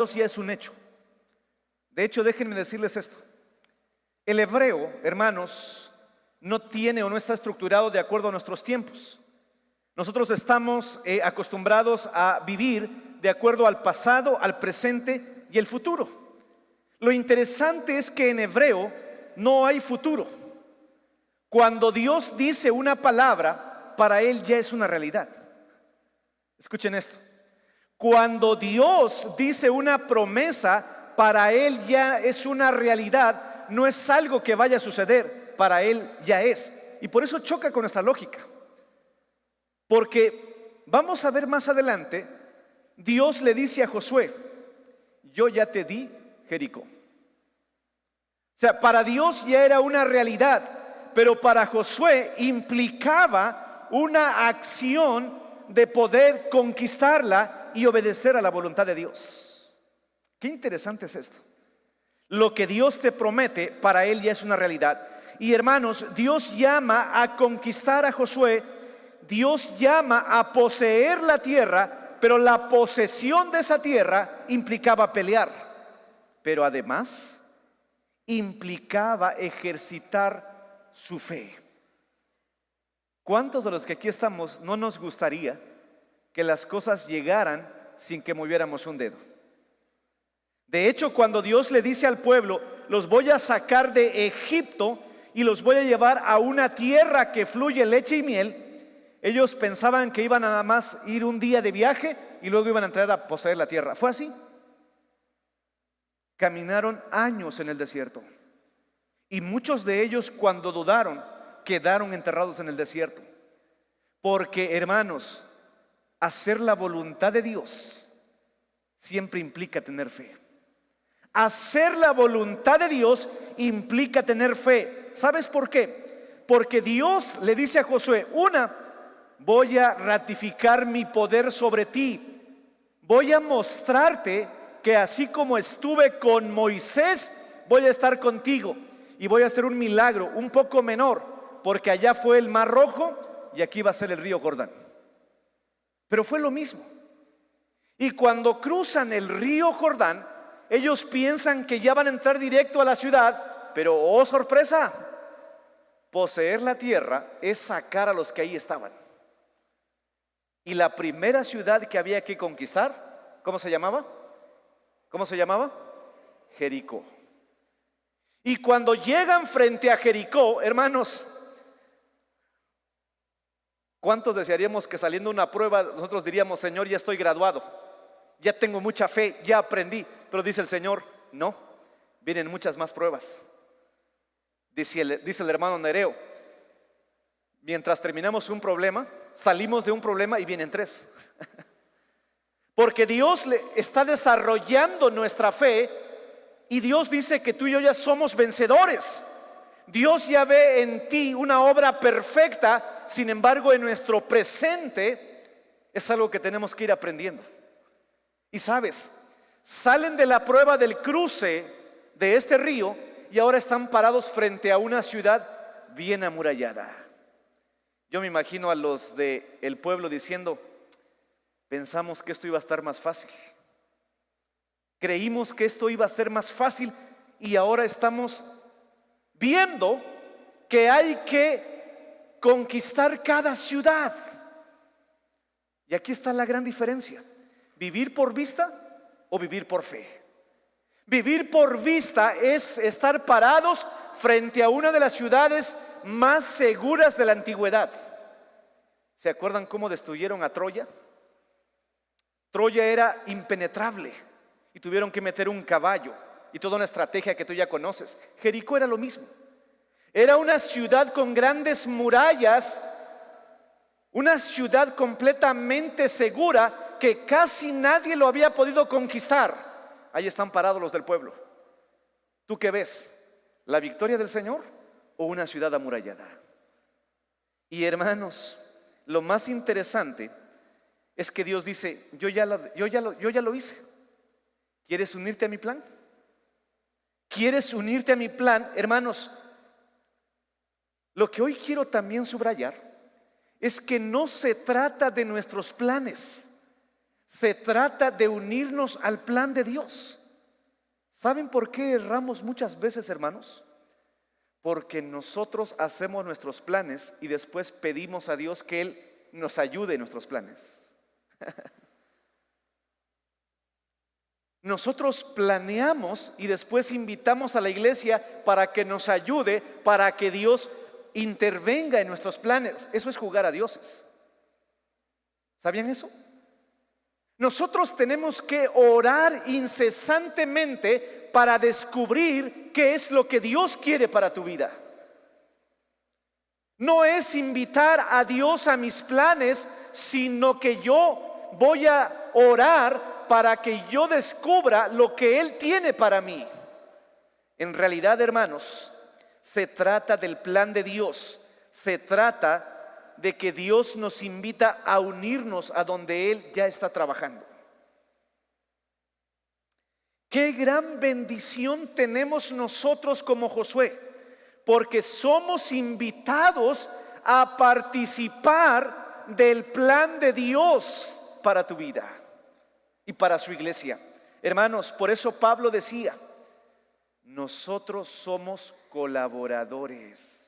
Dios ya es un hecho. De hecho, déjenme decirles esto. El hebreo, hermanos, no tiene o no está estructurado de acuerdo a nuestros tiempos. Nosotros estamos acostumbrados a vivir de acuerdo al pasado, al presente y el futuro. Lo interesante es que en hebreo no hay futuro. Cuando Dios dice una palabra, para Él ya es una realidad. Escuchen esto. Cuando Dios dice una promesa, para Él ya es una realidad. No es algo que vaya a suceder, para Él ya es. Y por eso choca con nuestra lógica. Porque vamos a ver más adelante, Dios le dice a Josué: yo ya te di Jericó. O sea, para Dios ya era una realidad, pero para Josué implicaba una acción de poder conquistarla y obedecer a la voluntad de Dios. Qué interesante es esto. Lo que Dios te promete, para Él ya es una realidad. Y hermanos, Dios llama a conquistar a Josué. Dios llama a poseer la tierra, pero la posesión de esa tierra implicaba pelear. Pero además implicaba ejercitar su fe. ¿Cuántos de los que aquí estamos no nos gustaría que las cosas llegaran sin que moviéramos un dedo? De hecho, cuando Dios le dice al pueblo: los voy a sacar de Egipto y los voy a llevar a una tierra que fluye leche y miel, ellos pensaban que iban a nada más ir un día de viaje y luego iban a entrar a poseer la tierra. ¿Fue así? Caminaron años en el desierto. Y muchos de ellos, cuando dudaron, quedaron enterrados en el desierto. Porque, hermanos, hacer la voluntad de Dios siempre implica tener fe. Hacer la voluntad de Dios implica tener fe. ¿Sabes por qué? Porque Dios le dice a Josué: voy a ratificar mi poder sobre ti. Voy a mostrarte que así como estuve con Moisés, voy a estar contigo. Y voy a hacer un milagro un poco menor, porque allá fue el Mar Rojo y aquí va a ser el río Jordán. Pero fue lo mismo. Y cuando cruzan el río Jordán, ellos piensan que ya van a entrar directo a la ciudad. Pero oh sorpresa, poseer la tierra es sacar a los que ahí estaban. Y la primera ciudad que había que conquistar, ¿cómo se llamaba? ¿Cómo se llamaba? Jericó. Y cuando llegan frente a Jericó, hermanos, ¿cuántos desearíamos que saliendo una prueba nosotros diríamos: Señor, ya estoy graduado, ya tengo mucha fe, ya aprendí? Pero dice el Señor: no, vienen muchas más pruebas. Dice el hermano Nereo: mientras terminamos un problema, salimos de un problema y vienen 3. Porque Dios está desarrollando nuestra fe. Y Dios dice que tú y yo ya somos vencedores. Dios ya ve en ti una obra perfecta. Sin embargo, en nuestro presente es algo que tenemos que ir aprendiendo. Y sabes, salen de la prueba del cruce de este río y ahora están parados frente a una ciudad bien amurallada. Yo me imagino a los del pueblo diciendo: pensamos que esto iba a estar más fácil. Creímos que esto iba a ser más fácil y ahora estamos viendo que hay que conquistar cada ciudad. Y aquí está la gran diferencia: vivir por vista o vivir por fe. Vivir por vista es estar parados frente a una de las ciudades más seguras de la antigüedad. ¿Se acuerdan cómo destruyeron a Troya? Troya era impenetrable y tuvieron que meter un caballo y toda una estrategia que tú ya conoces. Jericó era lo mismo. Era una ciudad con grandes murallas, una ciudad completamente segura que casi nadie lo había podido conquistar. Ahí están parados los del pueblo. ¿Tú qué ves? ¿La victoria del Señor o una ciudad amurallada? Y hermanos, lo más interesante es que Dios dice: yo ya lo hice. ¿Quieres unirte a mi plan? ¿Quieres unirte a mi plan? Hermanos, lo que hoy quiero también subrayar es que no se trata de nuestros planes, Se trata de unirnos al plan de Dios. ¿Saben por qué erramos muchas veces, hermanos? Porque nosotros hacemos nuestros planes y después pedimos a Dios que Él nos ayude en nuestros planes. Nosotros planeamos y después invitamos a la iglesia para que nos ayude, para que Dios intervenga en nuestros planes. Eso es jugar a dioses. ¿Sabían eso? Nosotros tenemos que orar incesantemente para descubrir qué es lo que Dios quiere para tu vida. No es invitar a Dios a mis planes, sino que yo voy a orar para que yo descubra lo que Él tiene para mí. En realidad, hermanos, se trata del plan de Dios. Se trata de que Dios nos invita a unirnos a donde Él ya está trabajando. Qué gran bendición tenemos nosotros como Josué, porque somos invitados a participar del plan de Dios para tu vida y para su iglesia. Hermanos, por eso Pablo decía: nosotros somos colaboradores.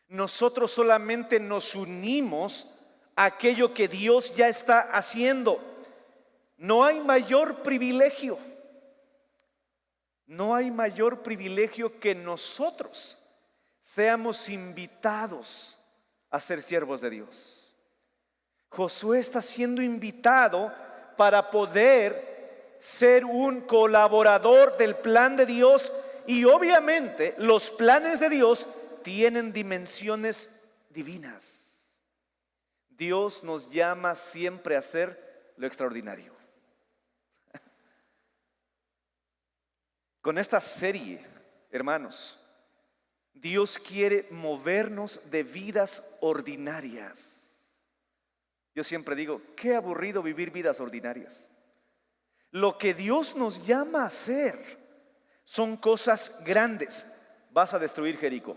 Nosotros solamente nos unimos a aquello que Dios ya está haciendo. No hay mayor privilegio. No hay mayor privilegio que nosotros seamos invitados a ser siervos de Dios. Josué está siendo invitado para poder ser un colaborador del plan de Dios, y obviamente los planes de Dios tienen dimensiones divinas. Dios nos llama siempre a hacer lo extraordinario. Con esta serie, hermanos, Dios quiere movernos de vidas ordinarias. Yo siempre digo, qué aburrido vivir vidas ordinarias. Lo que Dios nos llama a hacer son cosas grandes. Vas a destruir Jericó.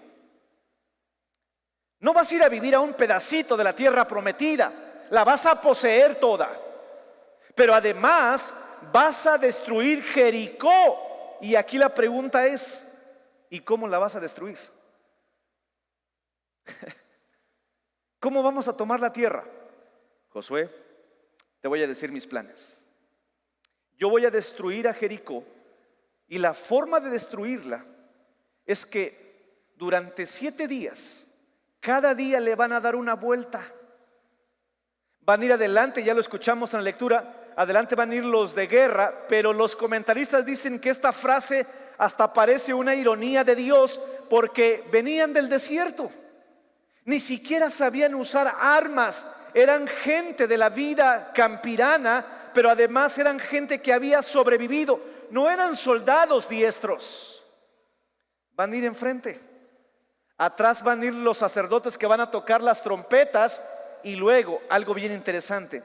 No vas a ir a vivir a un pedacito de la tierra prometida, la vas a poseer toda. Pero además vas a destruir Jericó. Y aquí la pregunta es: ¿y cómo la vas a destruir? ¿Cómo vamos a tomar la tierra? Josué, te voy a decir mis planes. Yo voy a destruir a Jericó, y la forma de destruirla es que durante 7 días, cada día le van a dar una vuelta. Van a ir adelante, ya lo escuchamos en la lectura. Adelante van a ir los de guerra, pero los comentaristas dicen que esta frase hasta parece una ironía de Dios, porque venían del desierto, ni siquiera sabían usar armas, eran gente de la vida campirana, pero además eran gente que había sobrevivido, no eran soldados diestros. Van a ir enfrente, atrás van a ir los sacerdotes que van a tocar las trompetas, y luego, algo bien interesante,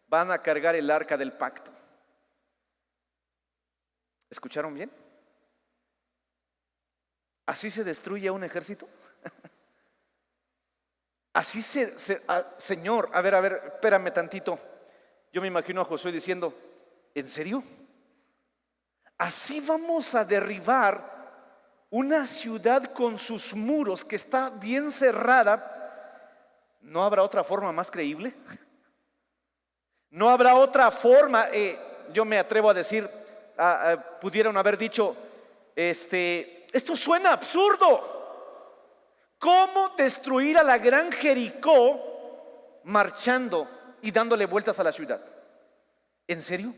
van a cargar el arca del pacto. ¿Escucharon bien? ¿Así se destruye un ejército? Así Señor, a ver, espérame tantito. Yo me imagino a Josué diciendo: ¿en serio? ¿Así vamos a derribar una ciudad con sus muros que está bien cerrada? ¿No habrá otra forma más creíble? No habrá otra forma. Yo me atrevo a decir, pudieron haber dicho, esto suena absurdo. ¿Cómo destruir a la gran Jericó marchando y dándole vueltas a la ciudad? ¿En serio?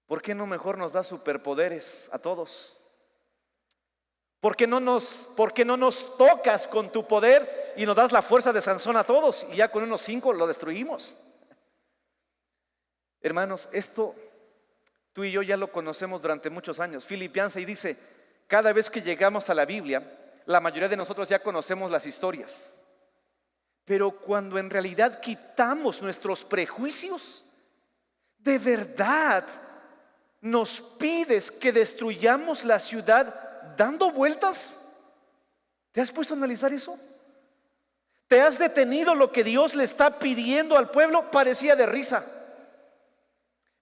¿Por qué no mejor nos da superpoderes a todos? ¿Por qué no nos tocas con tu poder y nos das la fuerza de Sansón a todos, y ya con unos 5 lo destruimos? Hermanos, esto tú y yo ya lo conocemos durante muchos años. Philip Yancey dice: cada vez que llegamos a la Biblia, la mayoría de nosotros ya conocemos las historias, pero cuando en realidad quitamos nuestros prejuicios, de verdad nos pides que destruyamos la ciudad dando vueltas. ¿Te has puesto a analizar eso? ¿Te has detenido lo que Dios le está pidiendo al pueblo? Parecía de risa.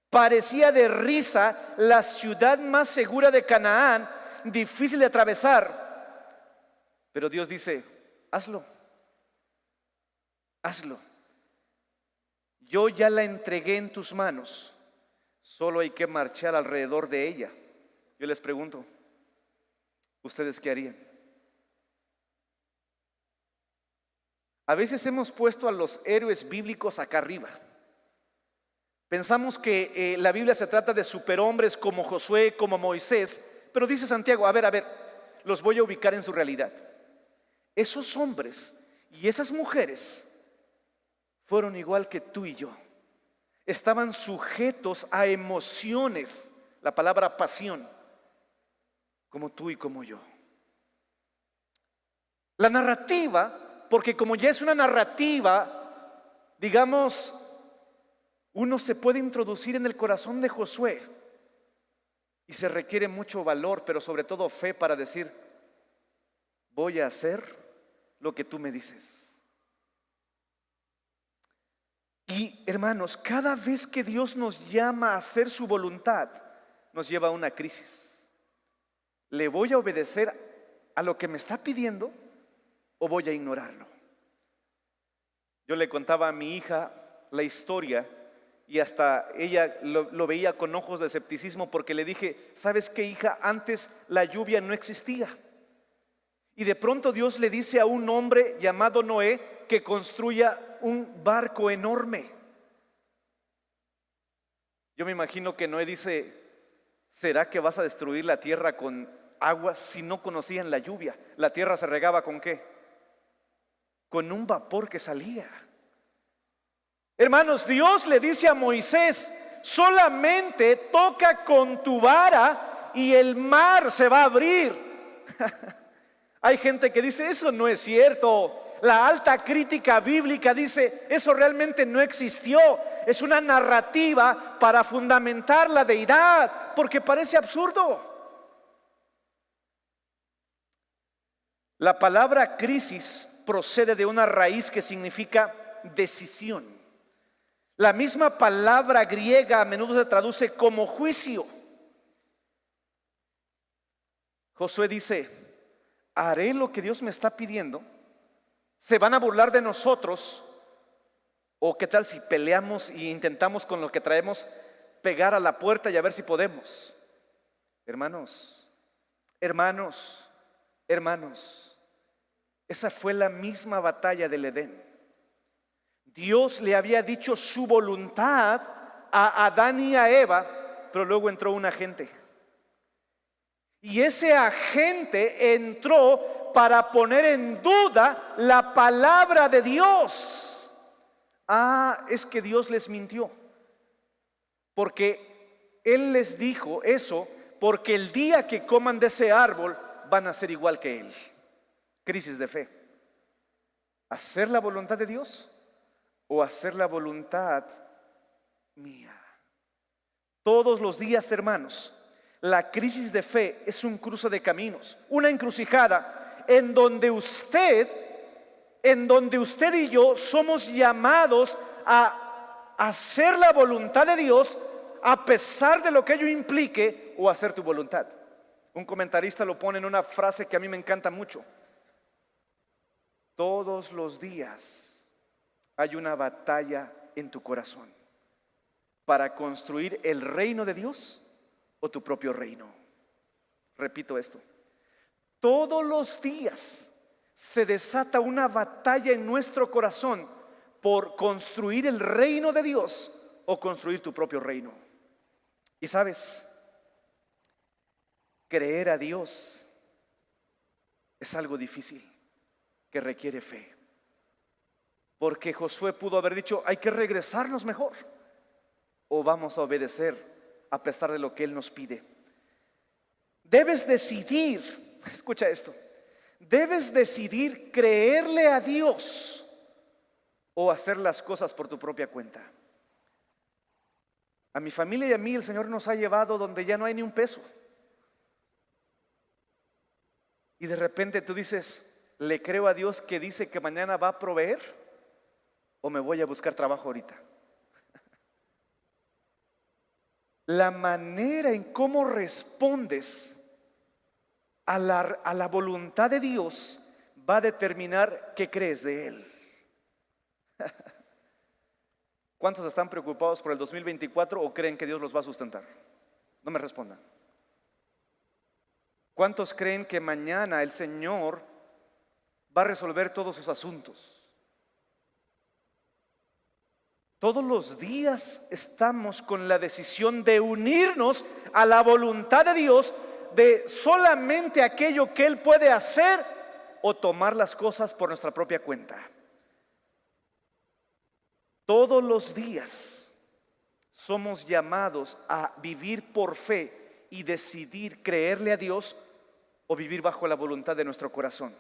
Parecía de risa la ciudad más segura de Canaán, difícil de atravesar. Pero Dios dice, hazlo, hazlo. Yo ya la entregué en tus manos, solo hay que marchar alrededor de ella. Yo les pregunto, ¿ustedes qué harían? A veces hemos puesto a los héroes bíblicos acá arriba. Pensamos que la Biblia se trata de superhombres como Josué, como Moisés, pero dice Santiago, a ver, los voy a ubicar en su realidad. Esos hombres y esas mujeres fueron igual que tú y yo. Estaban sujetos a emociones, la palabra pasión, como tú y como yo. La narrativa, porque como ya es una narrativa, digamos, uno se puede introducir en el corazón de Josué y se requiere mucho valor, pero sobre todo fe para decir, voy a hacer lo que tú me dices. Y hermanos, cada vez que Dios nos llama a hacer su voluntad, nos lleva a una crisis. ¿Le voy a obedecer a lo que me está pidiendo o voy a ignorarlo? Yo le contaba a mi hija la historia y hasta ella lo veía con ojos de escepticismo, porque le dije, ¿sabes qué, hija? Antes la lluvia no existía. Y de pronto Dios le dice a un hombre llamado Noé que construya un barco enorme. Yo me imagino que Noé dice, ¿será que vas a destruir la tierra con agua? Si no conocían la lluvia, la tierra se regaba ¿con qué? Con un vapor que salía. Hermanos, Dios le dice a Moisés, solamente toca con tu vara y el mar se va a abrir. Hay gente que dice, eso no es cierto. La alta crítica bíblica dice, eso realmente no existió. Es una narrativa para fundamentar la deidad, porque parece absurdo. La palabra crisis procede de una raíz que significa decisión. La misma palabra griega a menudo se traduce como juicio. Josué dice, haré lo que Dios me está pidiendo. ¿Se van a burlar de nosotros? ¿O qué tal si peleamos e intentamos con lo que traemos pegar a la puerta y a ver si podemos? Hermanos, esa fue la misma batalla del Edén. Dios le había dicho su voluntad a Adán y a Eva, pero luego entró un agente. Y ese agente entró para poner en duda la palabra de Dios. Es que Dios les mintió, porque Él les dijo eso, porque el día que coman de ese árbol van a ser igual que Él. Crisis de fe. ¿Hacer la voluntad de Dios o hacer la voluntad mía? Todos los días, hermanos, la crisis de fe es un cruce de caminos, una encrucijada en donde usted y yo somos llamados a hacer la voluntad de Dios a pesar de lo que ello implique, o hacer tu voluntad. Un comentarista lo pone en una frase que a mí me encanta mucho: todos los días hay una batalla en tu corazón para construir el reino de Dios o tu propio reino. Repito esto: todos los días se desata una batalla en nuestro corazón por construir el reino de Dios o construir tu propio reino. Y sabes, creer a Dios es algo difícil, que requiere fe. Porque Josué pudo haber dicho, hay que regresarnos mejor, o vamos a obedecer a pesar de lo que Él nos pide. Debes decidir, escucha esto, debes decidir creerle a Dios o hacer las cosas por tu propia cuenta. A mi familia y a mí el Señor nos ha llevado donde ya no hay ni un peso. Y de repente tú dices, ¿le creo a Dios que dice que mañana va a proveer o me voy a buscar trabajo ahorita? La manera en cómo respondes a la voluntad de Dios va a determinar qué crees de Él. ¿Cuántos están preocupados por el 2024 o creen que Dios los va a sustentar? No me respondan. ¿Cuántos creen que mañana el Señor va a resolver todos sus asuntos? Todos los días estamos con la decisión de unirnos a la voluntad de Dios, de solamente aquello que Él puede hacer o tomar las cosas por nuestra propia cuenta. Todos los días somos llamados a vivir por fe y decidir creerle a Dios o vivir bajo la voluntad de nuestro corazón.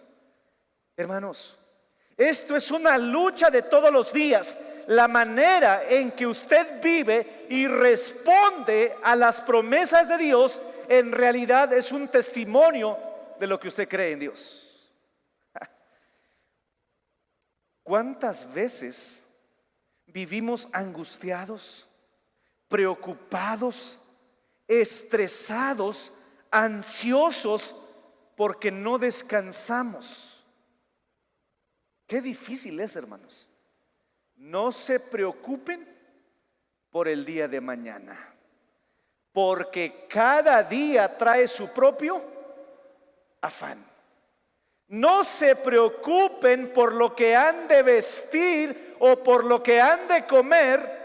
Hermanos, esto es una lucha de todos los días. La manera en que usted vive y responde a las promesas de Dios en realidad es un testimonio de lo que usted cree en Dios. ¿Cuántas veces vivimos angustiados, preocupados, estresados, ansiosos porque no descansamos? Qué difícil es, hermanos. No se preocupen por el día de mañana, porque cada día trae su propio afán. No se preocupen por lo que han de vestir o por lo que han de comer.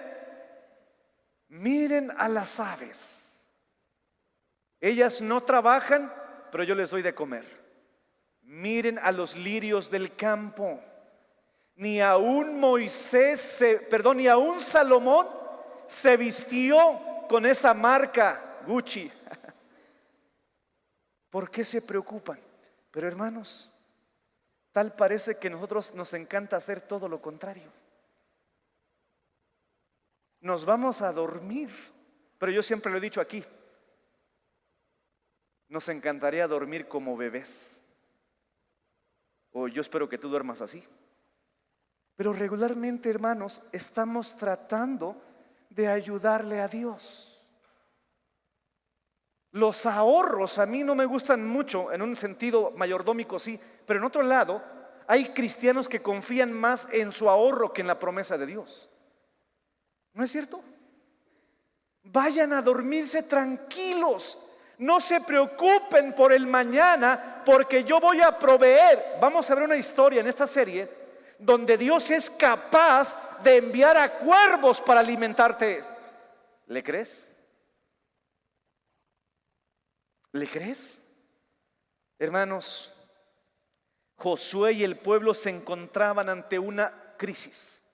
Miren a las aves. Ellas no trabajan, pero yo les doy de comer. Miren a los lirios del campo. Ni aún ni aún Salomón se vistió con esa marca Gucci. ¿Por qué se preocupan? Pero hermanos, tal parece que a nosotros nos encanta hacer todo lo contrario. Nos vamos a dormir, pero yo siempre lo he dicho aquí, nos encantaría dormir como bebés. O yo espero que tú duermas así. Pero regularmente, hermanos, estamos tratando de ayudarle a Dios. Los ahorros a mí no me gustan mucho, en un sentido mayordómico sí, pero en otro lado hay cristianos que confían más en su ahorro que en la promesa de Dios. ¿No es cierto? Vayan a dormirse tranquilos. No se preocupen por el mañana, porque yo voy a proveer. Vamos a ver una historia en esta serie donde Dios es capaz de enviar a cuervos para alimentarte. ¿Le crees? ¿Le crees? Hermanos, Josué y el pueblo se encontraban ante una crisis.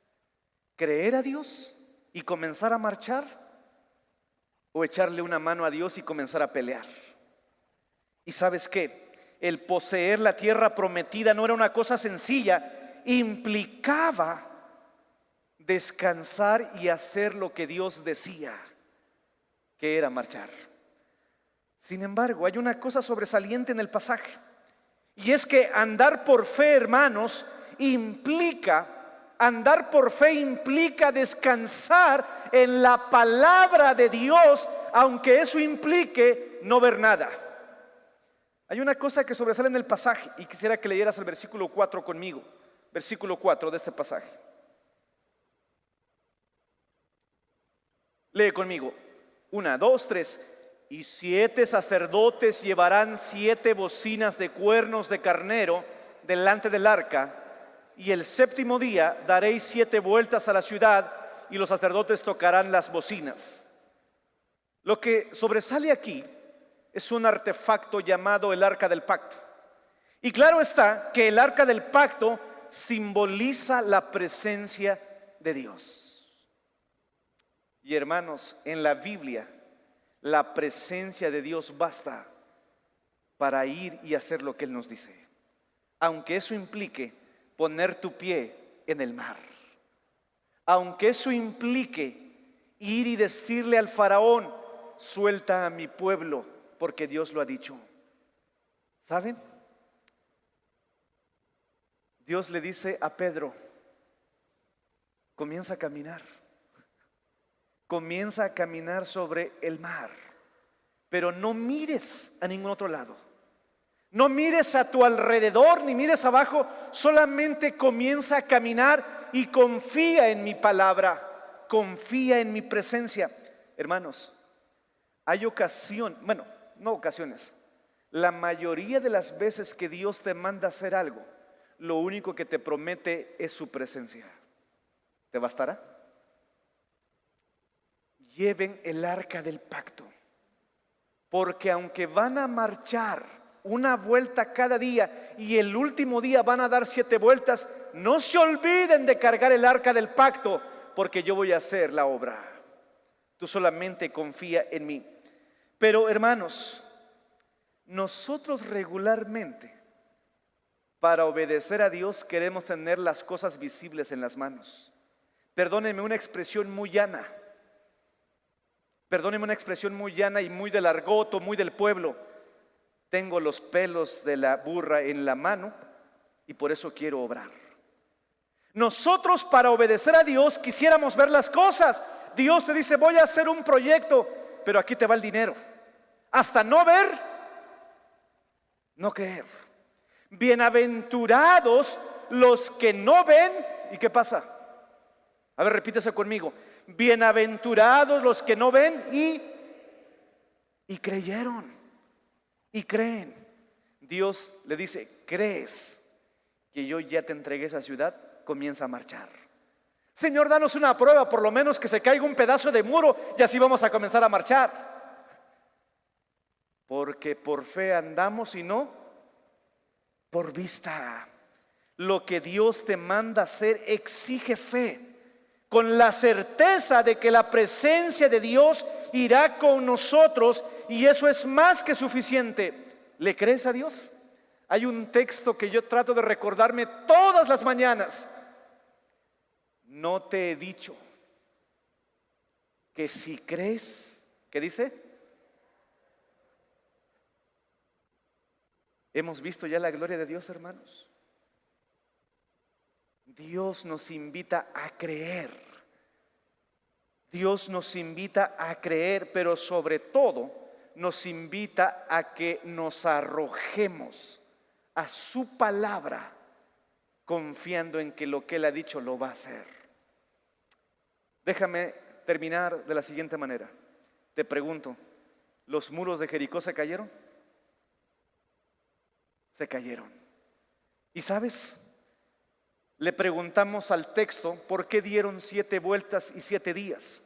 ¿Creer a Dios y comenzar a marchar? ¿O echarle una mano a Dios y comenzar a pelear? ¿Y sabes qué? El poseer la tierra prometida no era una cosa sencilla. Implicaba descansar y hacer lo que Dios decía, que era marchar. Sin embargo, hay una cosa sobresaliente en el pasaje, y es que andar por fe, hermanos, andar por fe implica descansar en la palabra de Dios, aunque eso implique no ver nada. Hay una cosa que sobresale en el pasaje y quisiera que leyeras el versículo 4 conmigo. Versículo 4 de este pasaje. Lee conmigo. 1, 2, 3. Y 7 sacerdotes llevarán 7 bocinas de cuernos de carnero delante del arca, y el séptimo día daréis 7 vueltas a la ciudad, y los sacerdotes tocarán las bocinas. Lo que sobresale aquí es un artefacto llamado el arca del pacto. Y claro está que el arca del pacto simboliza la presencia de Dios. Y hermanos, en la Biblia la presencia de Dios basta para ir y hacer lo que Él nos dice, aunque eso implique poner tu pie en el mar, aunque eso implique ir y decirle al faraón: suelta a mi pueblo, porque Dios lo ha dicho. ¿Saben? Dios le dice a Pedro: comienza a caminar. Comienza a caminar sobre el mar, pero no mires a ningún otro lado. No mires a tu alrededor, ni mires abajo. Solamente comienza a caminar y confía en mi palabra. Confía en mi presencia. Hermanos, hay no ocasiones. La mayoría de las veces que Dios te manda a hacer algo, lo único que te promete es su presencia. ¿Te bastará? Lleven el arca del pacto, porque aunque van a marchar una vuelta cada día y el último día van a dar 7 vueltas, no se olviden de cargar el arca del pacto, porque yo voy a hacer la obra. Tú solamente confía en mí. Pero hermanos, nosotros regularmente, para obedecer a Dios, queremos tener las cosas visibles en las manos. Perdónenme una expresión muy llana. Perdónenme una expresión muy llana y muy del argot o muy del pueblo. Tengo los pelos de la burra en la mano y por eso quiero obrar. Nosotros, para obedecer a Dios, quisiéramos ver las cosas. Dios te dice: voy a hacer un proyecto, pero aquí te va el dinero. Hasta no ver, no creer. Bienaventurados los que no ven. ¿Y qué pasa? A ver, repítese conmigo. Bienaventurados los que no ven y creyeron y creen. Dios le dice: ¿crees que yo ya te entregué esa ciudad? Comienza a marchar. Señor, danos una prueba, por lo menos que se caiga un pedazo de muro y así vamos a comenzar a marchar. Porque por fe andamos y no por vista. Lo que Dios te manda hacer exige fe, con la certeza de que la presencia de Dios irá con nosotros, y eso es más que suficiente. ¿Le crees a Dios? Hay un texto que yo trato de recordarme todas las mañanas. No te he dicho que si crees, ¿qué dice? Hemos visto ya la gloria de Dios, hermanos. Dios nos invita a creer. Dios nos invita a creer, pero sobre todo nos invita a que nos arrojemos a su palabra, confiando en que lo que Él ha dicho lo va a hacer. Déjame terminar de la siguiente manera. Te pregunto: ¿los muros de Jericó se cayeron? Se cayeron. ¿Y sabes? Le preguntamos al texto por qué dieron 7 vueltas y 7 días.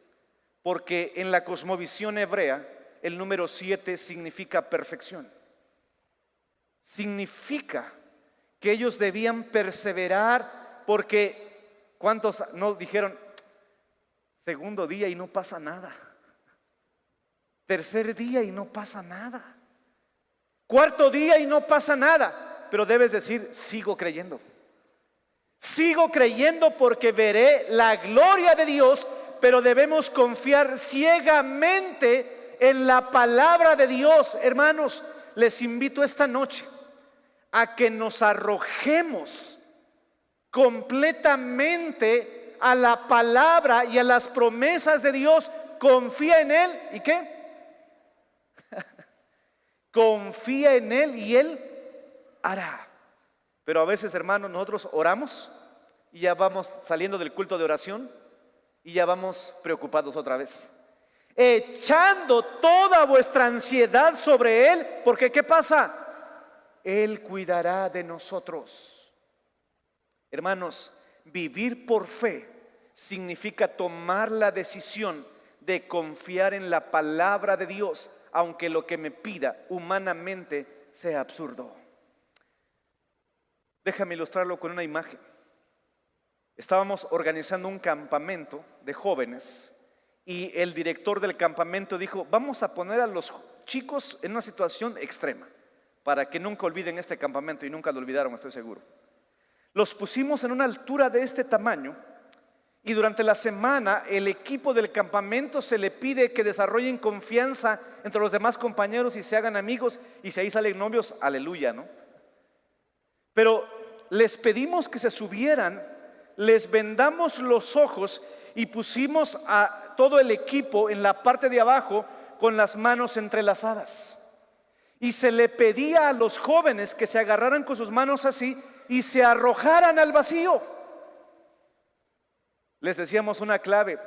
Porque en la cosmovisión hebrea el número 7 significa perfección. Significa que ellos debían perseverar, porque ¿cuántos no dijeron: segundo día y no pasa nada? Tercer día y no pasa nada. Cuarto día y no pasa nada. Pero debes decir: sigo creyendo. Sigo creyendo porque veré la gloria de Dios. Pero debemos confiar ciegamente en la palabra de Dios. Hermanos, les invito esta noche a que nos arrojemos completamente a la palabra y a las promesas de Dios. Confía en Él. ¿Y qué? Confía en Él y Él hará. Pero a veces, hermanos, nosotros oramos y ya vamos saliendo del culto de oración y ya vamos preocupados otra vez, echando toda vuestra ansiedad sobre Él, porque ¿qué pasa? Él cuidará de nosotros. Hermanos, vivir por fe significa tomar la decisión de confiar en la palabra de Dios, aunque lo que me pida humanamente sea absurdo. Déjame ilustrarlo con una imagen. Estábamos organizando un campamento de jóvenes y el director del campamento dijo: vamos a poner a los chicos en una situación extrema para que nunca olviden este campamento, y nunca lo olvidaron, estoy seguro. Los pusimos en una altura de este tamaño y durante la semana el equipo del campamento se le pide que desarrollen confianza entre los demás compañeros y se hagan amigos, y si ahí salen novios, aleluya, ¿no? Pero les pedimos que se subieran, les vendamos los ojos y pusimos a todo el equipo en la parte de abajo con las manos entrelazadas. Y se le pedía a los jóvenes que se agarraran con sus manos así y se arrojaran al vacío. Les decíamos una clave: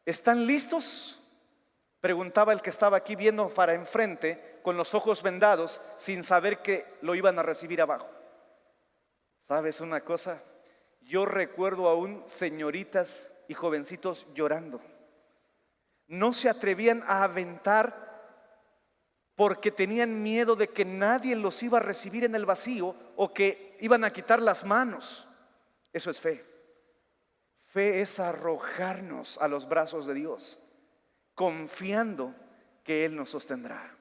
¿están listos?, preguntaba el que estaba aquí viendo para enfrente con los ojos vendados, sin saber que lo iban a recibir abajo. ¿Sabes una cosa? Yo recuerdo aún señoritas y jovencitos llorando. No se atrevían a aventar porque tenían miedo de que nadie los iba a recibir en el vacío o que iban a quitar las manos. Eso es fe. Fe es arrojarnos a los brazos de Dios, confiando que Él nos sostendrá.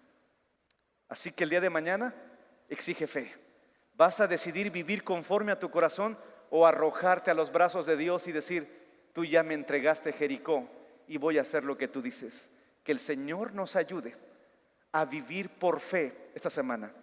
Así que el día de mañana exige fe. ¿Vas a decidir vivir conforme a tu corazón o arrojarte a los brazos de Dios y decir: tú ya me entregaste Jericó y voy a hacer lo que tú dices? Que el Señor nos ayude a vivir por fe esta semana.